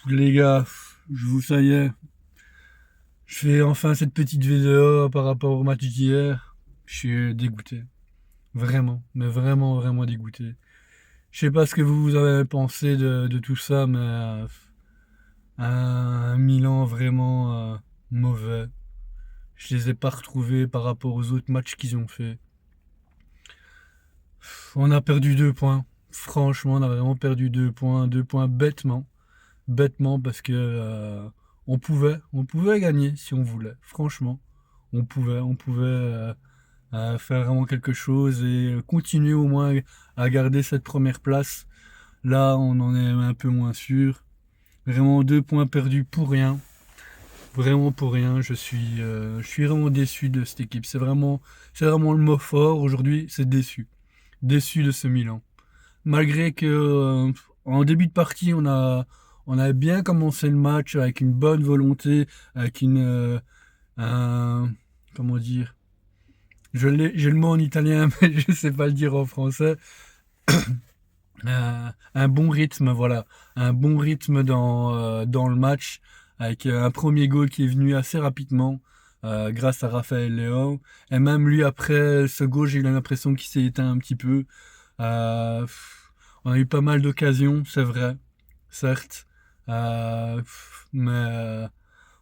Les gars, ça y est, je fais enfin cette petite vidéo par rapport au match d'hier. Je suis dégoûté. Vraiment, mais vraiment, vraiment dégoûté. Je sais pas ce que vous avez pensé de tout ça, mais un Milan vraiment mauvais. Je les ai pas retrouvés par rapport aux autres matchs qu'ils ont fait. On a perdu 2 points. Franchement, on a vraiment perdu 2 points. 2 points bêtement. Bêtement parce que on pouvait gagner si on voulait. Franchement, on pouvait faire vraiment quelque chose et continuer au moins à garder cette première place. Là, on en est un peu moins sûr. Vraiment 2 points perdus pour rien. Vraiment pour rien. Je suis vraiment déçu de cette équipe. C'est vraiment le mot fort aujourd'hui. C'est déçu. Déçu de ce Milan. Malgré que en début de partie, on a bien commencé le match avec une bonne volonté, avec un- comment dire, j'ai le mot en italien, mais je ne sais pas le dire en français. Un bon rythme, voilà, un bon rythme dans le match, avec un premier goal qui est venu assez rapidement. Grâce à Raphaël Léao. Et même lui, après ce goal, j'ai eu l'impression qu'il s'est éteint un petit peu. Euh, on a eu pas mal d'occasions, c'est vrai, certes, mais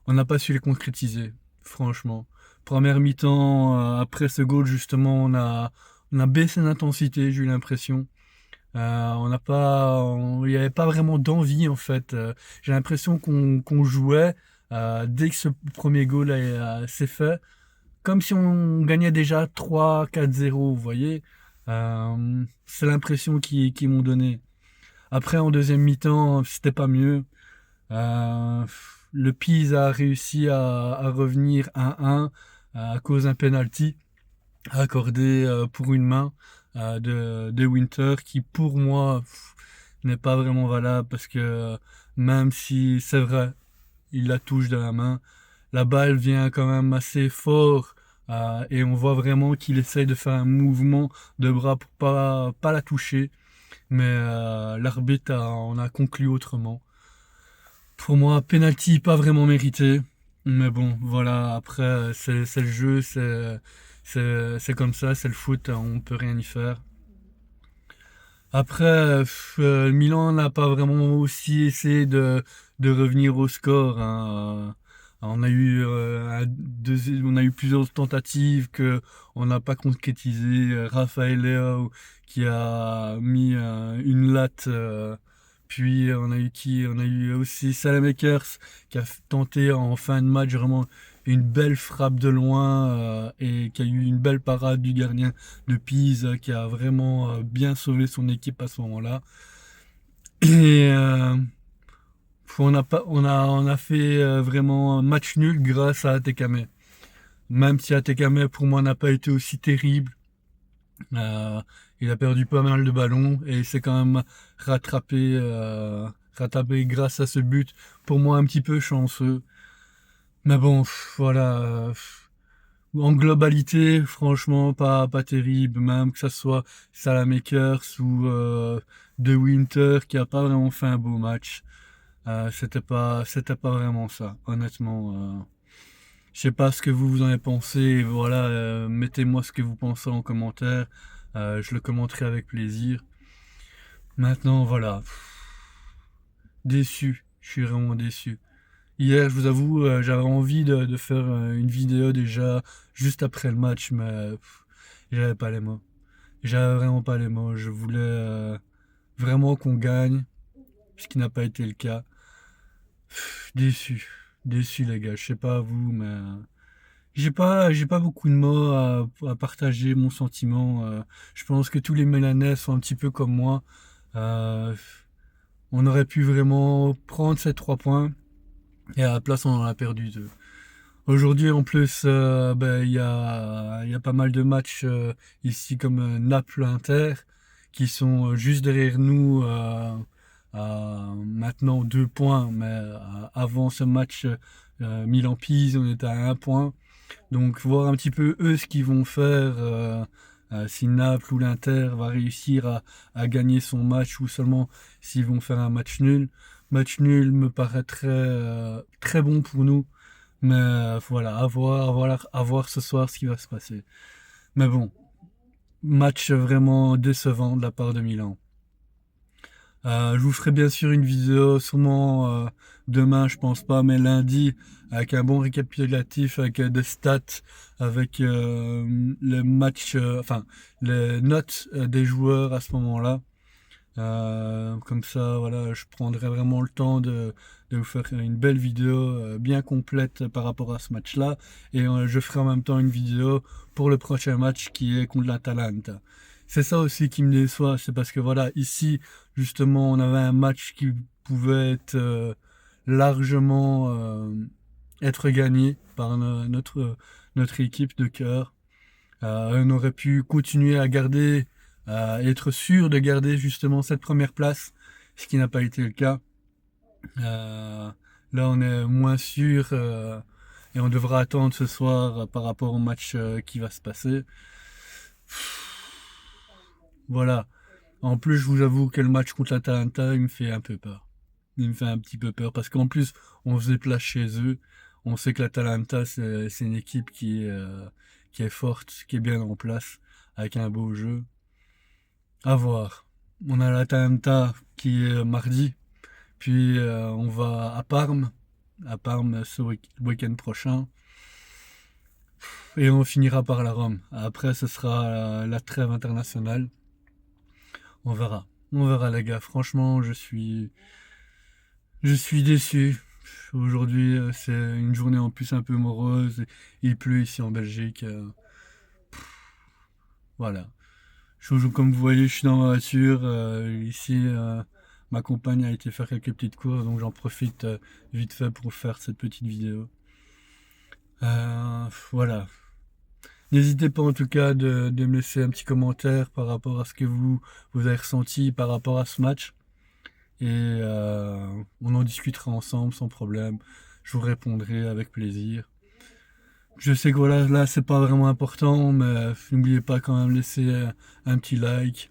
on n'a pas su les concrétiser, franchement. Première mi-temps, après ce goal, justement, on a baissé l'intensité, j'ai eu l'impression. On n'a pas, il n'y avait pas vraiment d'envie en fait. J'ai l'impression qu'on jouait dès que ce premier goal s'est fait, comme si on gagnait déjà 3-4-0, vous voyez. C'est l'impression qu'ils m'ont donné. Après, en deuxième mi-temps, c'était pas mieux. Euh, le Pise a réussi à revenir 1-1 à cause d'un penalty accordé pour une main de Winter qui, pour moi, n'est pas vraiment valable parce que même si c'est vrai, il la touche de la main. La balle vient quand même assez fort et on voit vraiment qu'il essaye de faire un mouvement de bras pour pas la toucher. Mais l'arbitre en a conclu autrement. Pour moi, penalty pas vraiment mérité. Mais bon, voilà, après, c'est le jeu, c'est comme ça, c'est le foot, on peut rien y faire. Après, Milan n'a pas vraiment aussi essayé de revenir au score, hein. On a eu plusieurs tentatives que on n'a pas concrétisées. Raphaël Leao qui a mis une latte. Puis on a eu qui? On a eu aussi Salamakers qui a tenté en fin de match vraiment une belle frappe de loin et qui a eu une belle parade du gardien de Pise qui a vraiment bien sauvé son équipe à ce moment-là. Et on a fait vraiment un match nul grâce à Atekame. Même si Atekame pour moi n'a pas été aussi terrible, euh, il a perdu pas mal de ballons et il s'est quand même rattrapé grâce à ce but. Pour moi un petit peu chanceux. Mais bon, voilà. En globalité, franchement, pas terrible, même que ça soit Salamakers ou De Winter qui a pas vraiment fait un beau match. C'était pas vraiment ça, honnêtement. Je sais pas ce que vous en avez pensé. Voilà, mettez-moi ce que vous pensez en commentaire. Je le commenterai avec plaisir. Maintenant, voilà, déçu. Je suis vraiment déçu. Hier, je vous avoue, j'avais envie de faire une vidéo déjà juste après le match, mais j'avais pas les mots. J'avais vraiment pas les mots. Je voulais vraiment qu'on gagne, ce qui n'a pas été le cas. Déçu. Déçu, les gars. Je sais pas vous, mais j'ai pas beaucoup de mots à partager mon sentiment. Je pense que tous les Milanais sont un petit peu comme moi. Euh, on aurait pu vraiment prendre ces 3 points et à la place, on en a perdu deux. Aujourd'hui, en plus, ben, il y a pas mal de matchs ici comme Naples-Inter qui sont juste derrière nous à maintenant 2 points. Mais avant ce match Milan-Pise, on était à 1 point. Donc voir un petit peu eux ce qu'ils vont faire, si Naples ou l'Inter va réussir à gagner son match ou seulement s'ils vont faire un match nul. Match nul me paraît très bon pour nous. Mais voilà, à voir ce soir ce qui va se passer. Mais bon, match vraiment décevant de la part de Milan. Je vous ferai bien sûr une vidéo, sûrement demain, je pense pas, mais lundi, avec un bon récapitulatif, avec des stats, avec les matchs, enfin les notes des joueurs à ce moment-là. Comme ça, voilà, je prendrai vraiment le temps de vous faire une belle vidéo bien complète par rapport à ce match-là. Et je ferai en même temps une vidéo pour le prochain match qui est contre l'Atalanta. C'est ça aussi qui me déçoit, c'est parce que voilà, ici, justement, on avait un match qui pouvait être largement être gagné par notre équipe de cœur. On aurait pu continuer à garder, être sûr de garder justement cette première place, ce qui n'a pas été le cas. Euh, Là, on est moins sûr et on devra attendre ce soir par rapport au match qui va se passer. Voilà. En plus, je vous avoue que le match contre l'Atalanta, il me fait un peu peur. Il me fait un petit peu peur parce qu'en plus, on se déplace chez eux. On sait que l'Atalanta, c'est une équipe qui est forte, qui est bien en place, avec un beau jeu. À voir. On a l'Atalanta qui est mardi, puis on va à Parme le week-end prochain, et on finira par la Rome. Après, ce sera la trêve internationale. On verra. On verra les gars. Franchement, je suis déçu. Aujourd'hui, c'est une journée en plus un peu morose. Il pleut ici en Belgique. Voilà. Comme vous voyez, je suis dans ma voiture. Ici, ma compagne a été faire quelques petites courses, donc j'en profite vite fait pour faire cette petite vidéo. Voilà. N'hésitez pas en tout cas de me laisser un petit commentaire par rapport à ce que vous avez ressenti par rapport à ce match. Et on en discutera ensemble sans problème. Je vous répondrai avec plaisir. Je sais que voilà, là c'est pas vraiment important, mais n'oubliez pas quand même de laisser un petit like,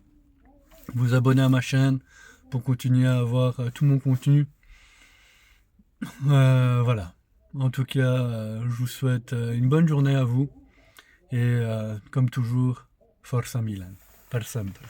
vous abonner à ma chaîne pour continuer à avoir tout mon contenu. Voilà. En tout cas, je vous souhaite une bonne journée à vous et comme toujours, Forza Milan. Per sempre.